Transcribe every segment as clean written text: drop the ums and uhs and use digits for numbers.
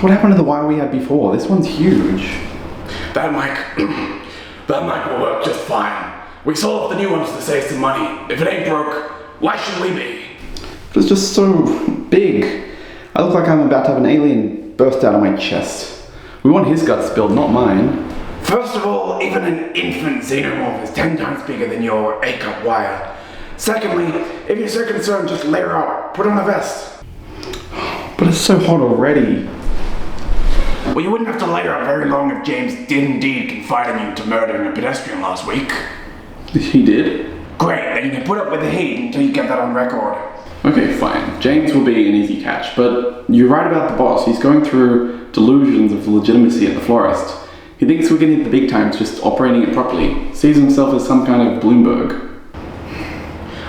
What happened to the wire we had before? This one's huge. That mic will work just fine. We sold off the new ones to save some money. If it ain't broke, why should we be? But it's just so big. I look like I'm about to have an alien burst out of my chest. We want his guts spilled, not mine. First of all, even an infant xenomorph is 10 times bigger than your 8-cup wire. Secondly, if you're so concerned, just layer out. Put on a vest. But it's so hot already. Well, you wouldn't have to layer up very long if James did indeed confide in you to murdering a pedestrian last week. He did? Great, then you can put up with the heat until you get that on record. Okay, fine. James will be an easy catch, but you're right about the boss. He's going through delusions of legitimacy at the florist. He thinks we can hit the big times just operating it properly. Sees himself as some kind of Bloomberg.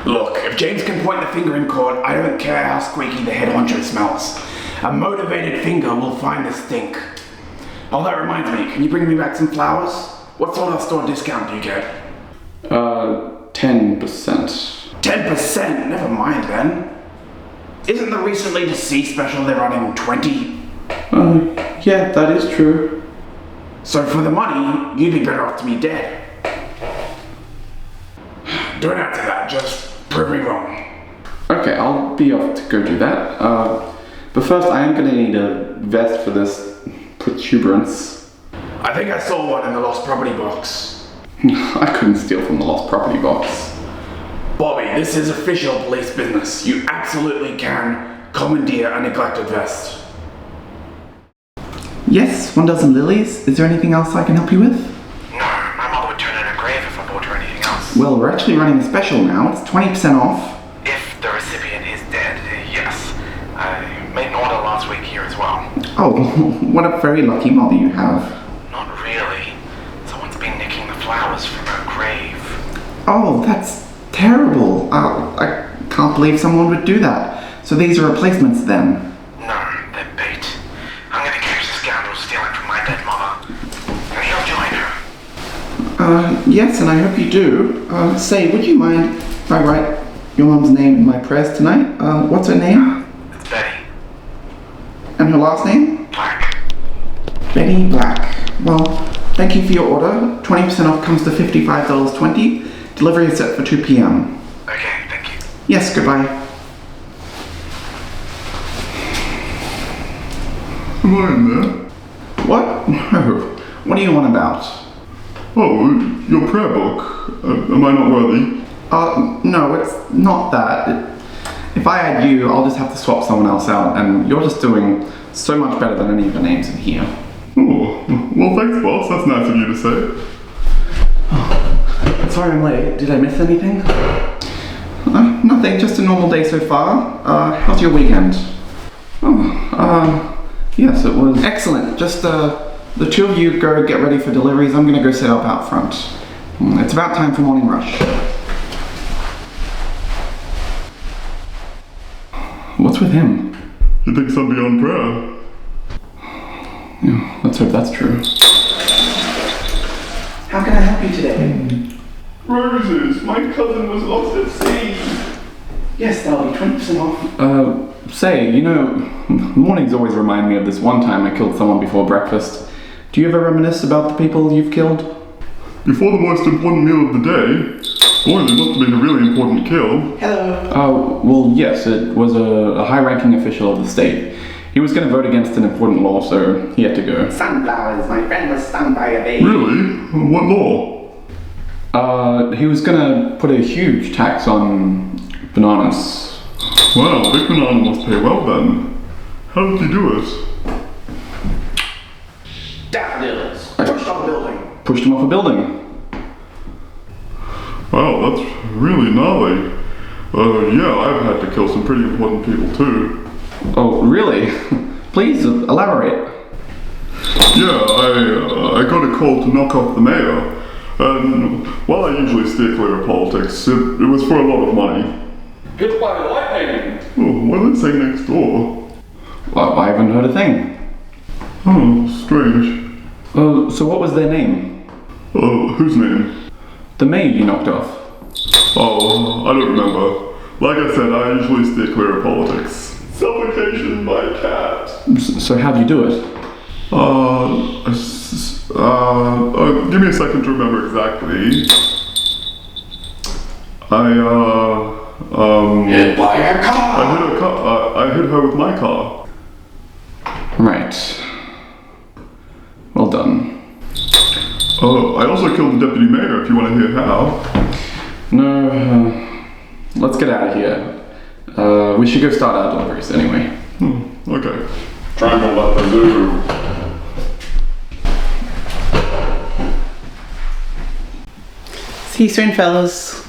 Look, if James can point the finger in court, I don't care how squeaky the head honcho smells. A motivated finger will find the stink. Oh, that reminds me, can you bring me back some flowers? What sort of store discount do you get? 10%. 10%? Never mind then. Isn't the recently deceased special they're running 20? Yeah, that is true. So for the money, you'd be better off to be dead. Don't answer that, just prove me wrong. Okay, I'll be off to go do that. But first I am gonna need a vest for this protuberance. I think I saw one in the lost property box. I couldn't steal from the lost property box. Bobby, this is official police business. You absolutely can commandeer a neglected vest. Yes, 1 dozen lilies. Is there anything else I can help you with? No, my mother would turn in her grave if I bought her anything else. Well, we're actually running a special now. It's 20% off. If the recipient is dead, yes. I made an order last week here as well. Oh, what a very lucky mother you have. Not really. Someone's been nicking the flowers from her grave. Oh, that's terrible. I can't believe someone would do that. So these are replacements then? No, they're bait. I'm gonna catch the scoundrel stealing from my dead mother. And he'll join her. Yes, and I hope you do. Say, would you mind if I write your mom's name in my prayers tonight? What's her name? It's Betty. And her last name? Black. Betty Black. Well, thank you for your order. 20% off comes to $55.20. Delivery is set for 2 p.m. Okay, thank you. Yes, goodbye. Am I in there? What? No. What do you want about? Oh, your prayer book. Am I not worthy? No, it's not that. If I had you, I'll just have to swap someone else out, and you're just doing so much better than any of the names in here. Oh, well thanks boss, that's nice of you to say. Sorry I'm late. Did I miss anything? Nothing, just a normal day so far. How's your weekend? Yes, it was excellent. Just, the two of you go get ready for deliveries. I'm gonna go set up out front. It's about time for morning rush. What's with him? He thinks I'm beyond prayer. Yeah, let's hope that's true. How can I help you today? Roses, my cousin was lost at sea. Yes, that'll be 20% off. Say, you know, mornings always remind me of this one time I killed someone before breakfast. Do you ever reminisce about the people you've killed? Before the most important meal of the day? Boy, there must have been a really important kill. Hello. Well, yes, it was a high-ranking official of the state. He was going to vote against an important law, so he had to go. Sunflowers, my friend was stung by a bee. Really? What law? He was going to put a huge tax on bananas. Wow, Big Banana must pay well then. How did he do it? Daffodils. Pushed off a building. Pushed him off a building. Wow, that's really gnarly. Yeah, I've had to kill some pretty important people too. Oh, really? Please elaborate. Yeah, I got a call to knock off the mayor. And while I usually steer clear of politics, it was for a lot of money. Hit by lightning! Oh, what did it say next door? Well, I haven't heard a thing. Oh, strange. So what was their name? Whose name? The maid you knocked off. Oh, I don't remember. Like I said, I usually steer clear of politics. Suffocation by cat. So how do you do it? Give me a second to remember exactly. Hit by a car! I hit her with my car. Right. Well done. I also killed the deputy mayor, if you want to hear how. No, let's get out of here. We should go start our deliveries anyway. Okay. Triangle at the zoo. See you soon, fellas.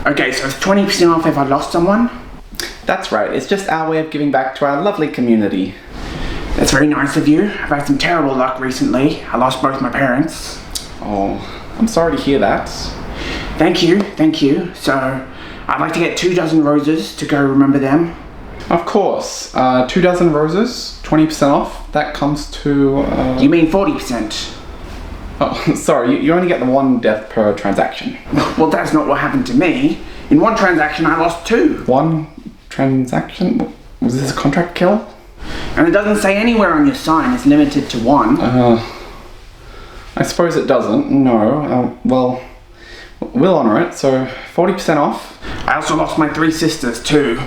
Okay, so it's 20% off if I lost someone? That's right, it's just our way of giving back to our lovely community. That's very nice of you. I've had some terrible luck recently. I lost both my parents. Oh, I'm sorry to hear that. Thank you. So, I'd like to get 2 dozen roses to go remember them. Of course, 2 dozen roses, 20% off. That comes to... You mean 40%? Oh, sorry, you only get the 1 death per transaction. Well, that's not what happened to me. In one transaction, I lost 2. 1 transaction? Was this a contract kill? And it doesn't say anywhere on your sign it's limited to 1. I suppose it doesn't, no. Well, we'll honour it, so 40% off. I also lost my 3 sisters, too.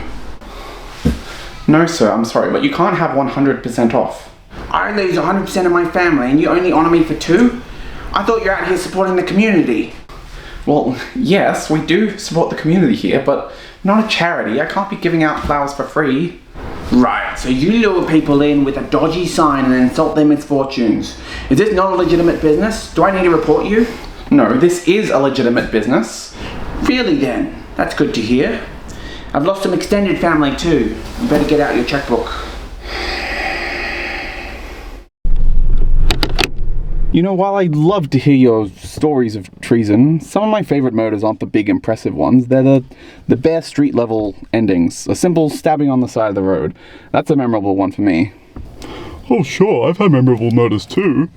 No, sir, I'm sorry, but you can't have 100% off. I lose 100% of my family and you only honour me for 2? I thought you're out here supporting the community. Well, yes, we do support the community here, but not a charity. I can't be giving out flowers for free. Right, so you lure people in with a dodgy sign and insult their misfortunes. Is this not a legitimate business? Do I need to report you? No, this is a legitimate business. Really then? That's good to hear. I've lost some extended family too. You better get out your checkbook. You know, while I love to hear your stories of treason, some of my favourite murders aren't the big impressive ones. They're the bare street level endings. A simple stabbing on the side of the road. That's a memorable one for me. Oh sure, I've had memorable murders too.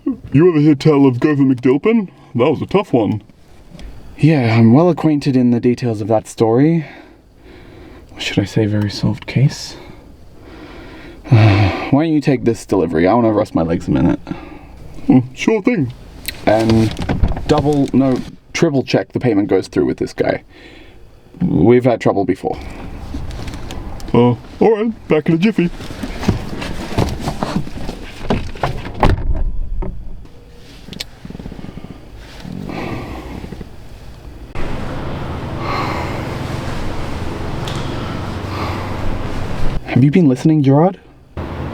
You ever hear tell of Gopher McDilpin? That was a tough one. Yeah, I'm well acquainted in the details of that story. Or should I say very solved case? Why don't you take this delivery? I want to rest my legs a minute. Sure thing. And triple check the payment goes through with this guy. We've had trouble before. Alright, back in a jiffy. Have you been listening, Gerard?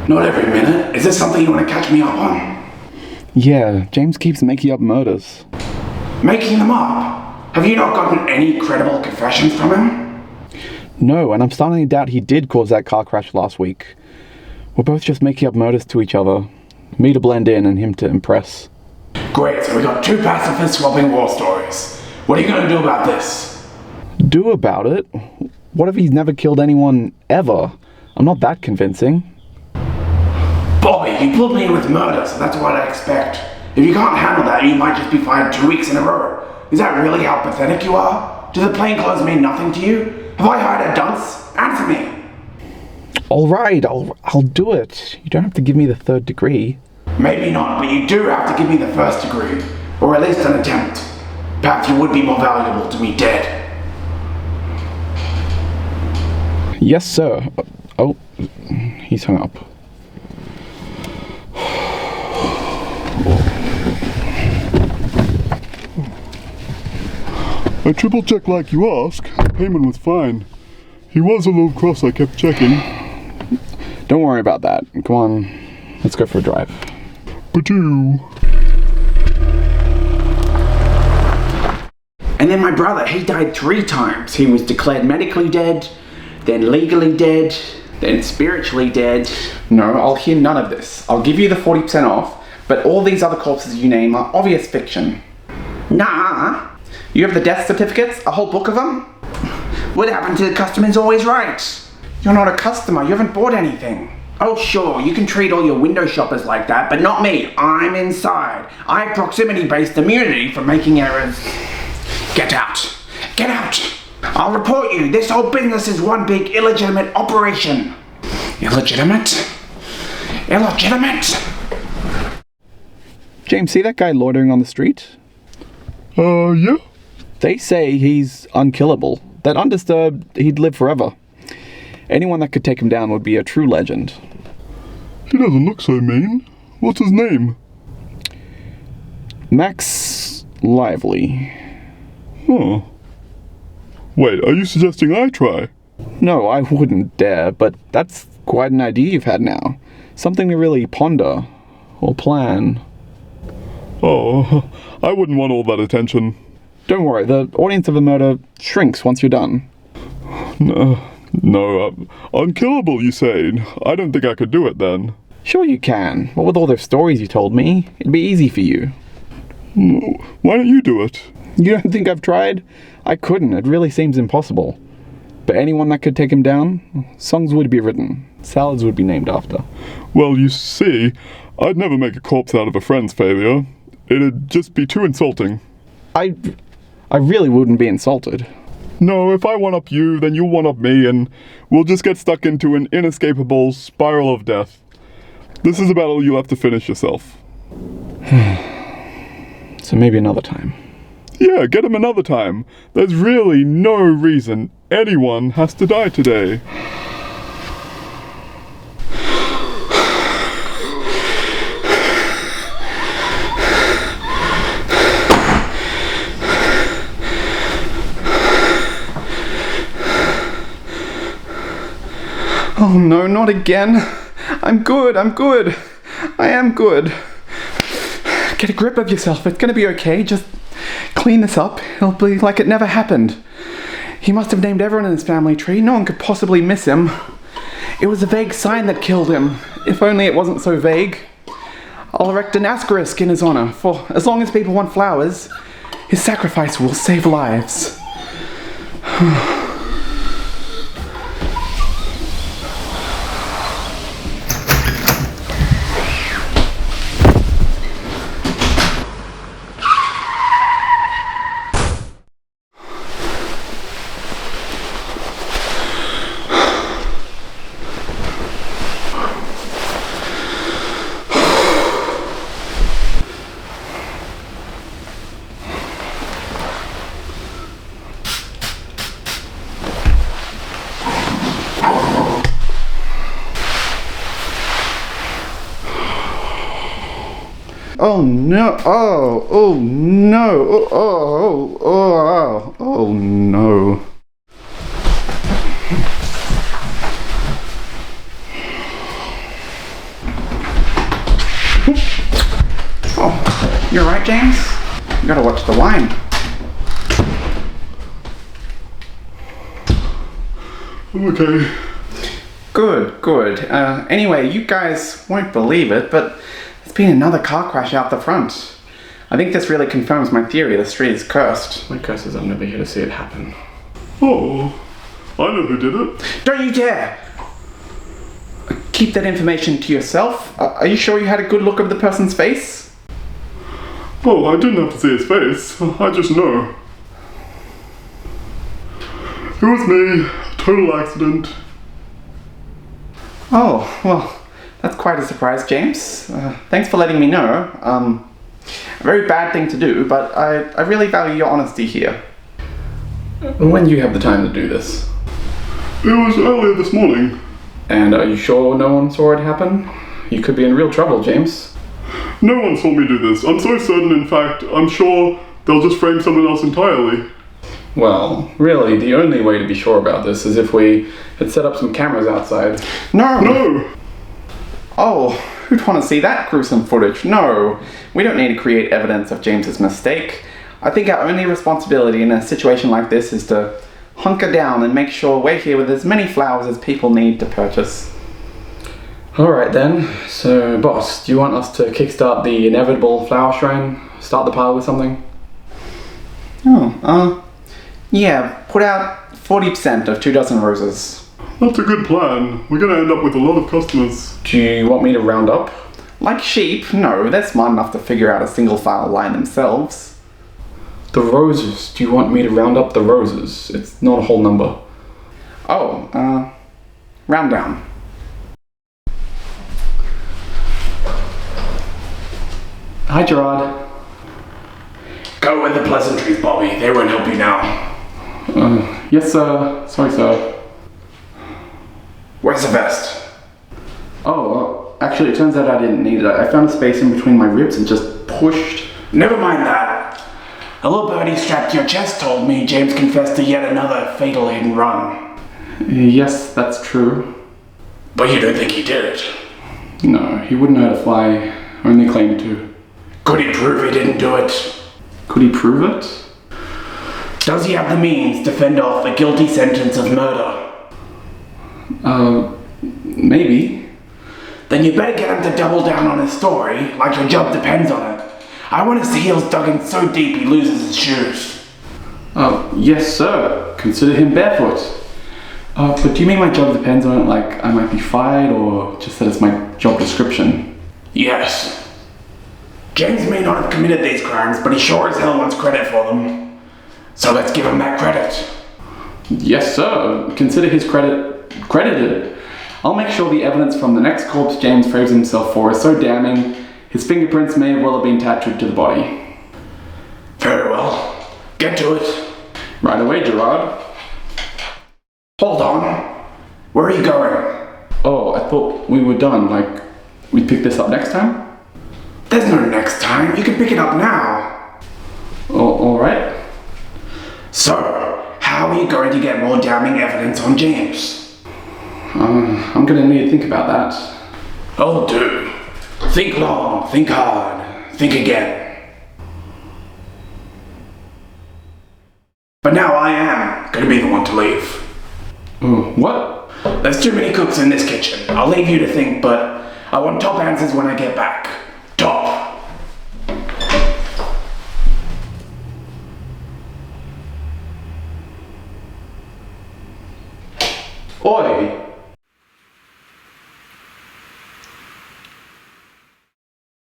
Not every minute. Is this something you want to catch me up on? Yeah, James keeps making up murders. Making them up? Have you not gotten any credible confessions from him? No, and I'm starting to doubt he did cause that car crash last week. We're both just making up murders to each other. Me to blend in and him to impress. Great, so we got 2 pacifists swapping war stories. What are you going to do about this? Do about it? What if he's never killed anyone ever? I'm not that convincing. Bobby, you pulled me in with murder, so that's what I expect. If you can't handle that, you might just be fired 2 weeks in a row. Is that really how pathetic you are? Do the plainclothes mean nothing to you? Have I hired a dunce? Answer me. All right, I'll do it. You don't have to give me the 3rd degree. Maybe not, but you do have to give me the 1st degree. Or at least an attempt. Perhaps you would be more valuable to me dead. Yes, sir. Oh, he's hung up. I triple checked like you ask. Payment was fine. He was a little cross, I kept checking. Don't worry about that. Come on, let's go for a drive. But-oo. And then my brother, he died 3 times. He was declared medically dead, then legally dead, then spiritually dead. No, I'll hear none of this. I'll give you the 40% off, but all these other corpses you name are obvious fiction. Nah. You have the death certificates? A whole book of them? What happened to the customer's always right? You're not a customer. You haven't bought anything. Oh sure, you can treat all your window shoppers like that, but not me. I'm inside. I have proximity-based immunity from making errors. Get out. Get out. I'll report you. This whole business is one big illegitimate operation. Illegitimate? Illegitimate? James, see that guy loitering on the street? Yeah? They say he's unkillable. That undisturbed, he'd live forever. Anyone that could take him down would be a true legend. He doesn't look so mean. What's his name? Max Lively. Huh. Wait, are you suggesting I try? No, I wouldn't dare, but that's quite an idea you've had now. Something to really ponder or plan. Oh, I wouldn't want all that attention. Don't worry, the audience of a murder shrinks once you're done. No, unkillable, you say? I don't think I could do it then. Sure you can. What with all those stories you told me, it'd be easy for you. Why don't you do it? You don't think I've tried? I couldn't. It really seems impossible. But anyone that could take him down, songs would be written. Salads would be named after. Well, you see, I'd never make a corpse out of a friend's failure. It'd just be too insulting. I really wouldn't be insulted. No, if I one-up you, then you one-up me, and we'll just get stuck into an inescapable spiral of death. This is a battle you'll have to finish yourself. So maybe another time. Yeah, get him another time. There's really no reason anyone has to die today. Oh no, not again. I'm good. I am good. Get a grip of yourself. It's gonna be okay. Just clean this up. It'll be like it never happened. He must have named everyone in his family tree. No one could possibly miss him. It was a vague sign that killed him. If only it wasn't so vague. I'll erect an asterisk in his honor. For as long as people want flowers, his sacrifice will save lives. Oh no, oh no, oh no. Oh, you're right, James? You gotta watch the wine. Okay. Good. Anyway, you guys won't believe it, but there's been another car crash out the front. I think this really confirms my theory the street is cursed. My curse is I'm never here to see it happen. Oh, I know who did it. Don't you dare! Keep that information to yourself. Are you sure you had a good look of the person's face? Oh, I didn't have to see his face. I just know. It was me. Total accident. Oh, well, that's quite a surprise, James. Thanks for letting me know. A very bad thing to do, but I really value your honesty here. When do you have the time to do this? It was earlier this morning. And are you sure no one saw it happen? You could be in real trouble, James. No one saw me do this. I'm so certain, in fact, I'm sure they'll just frame someone else entirely. Well, really, the only way to be sure about this is if we had set up some cameras outside. No! Oh, who'd want to see that gruesome footage? No, we don't need to create evidence of James's mistake. I think our only responsibility in a situation like this is to hunker down and make sure we're here with as many flowers as people need to purchase. Alright then, so boss, do you want us to kickstart the inevitable flower shrine? Start the pile with something? Yeah, put out 40% of 24 roses. That's a good plan. We're gonna end up with a lot of customers. Do you want me to round up? Like sheep? No, they're smart enough to figure out a single file line themselves. The roses. Do you want me to round up the roses? It's not a whole number. Oh, round down. Hi, Gerard. Go with the pleasantries, Bobby. They won't help you now. Yes, sir. Sorry, sir. Where's the vest? Oh, actually, it turns out I didn't need it. I found a space in between my ribs and just pushed. Never mind that. A little birdie strapped to your chest told me James confessed to yet another fatal hidden run. Yes, that's true. But you don't think he did it? No, he wouldn't hurt a fly. Only claimed to. Could he prove he didn't do it? Could he prove it? Does he have the means to fend off a guilty sentence of murder? Maybe. Then you better get him to double down on his story, like your job depends on it. I want his heels dug in so deep he loses his shoes. Yes, sir. Consider him barefoot. But do you mean my job depends on it, like I might be fired, or just that it's my job description? Yes. James may not have committed these crimes, but he sure as hell wants credit for them. So let's give him that credit. Yes, sir. Consider his credit credited. I'll make sure the evidence from the next corpse James frames himself for is so damning, his fingerprints may well have been tattooed to the body. Very well. Get to it. Right away, Gerard. Hold on. Where are you going? Oh, I thought we were done. Like, we'd pick this up next time? There's no next time. You can pick it up now. Oh, alright. So, how are you going to get more damning evidence on James? I'm gonna need to think about that. Oh, do. Think long, think hard, think again. But now I am going to be the one to leave. What? There's too many cooks in this kitchen. I'll leave you to think, but I want top answers when I get back. Top. Oi!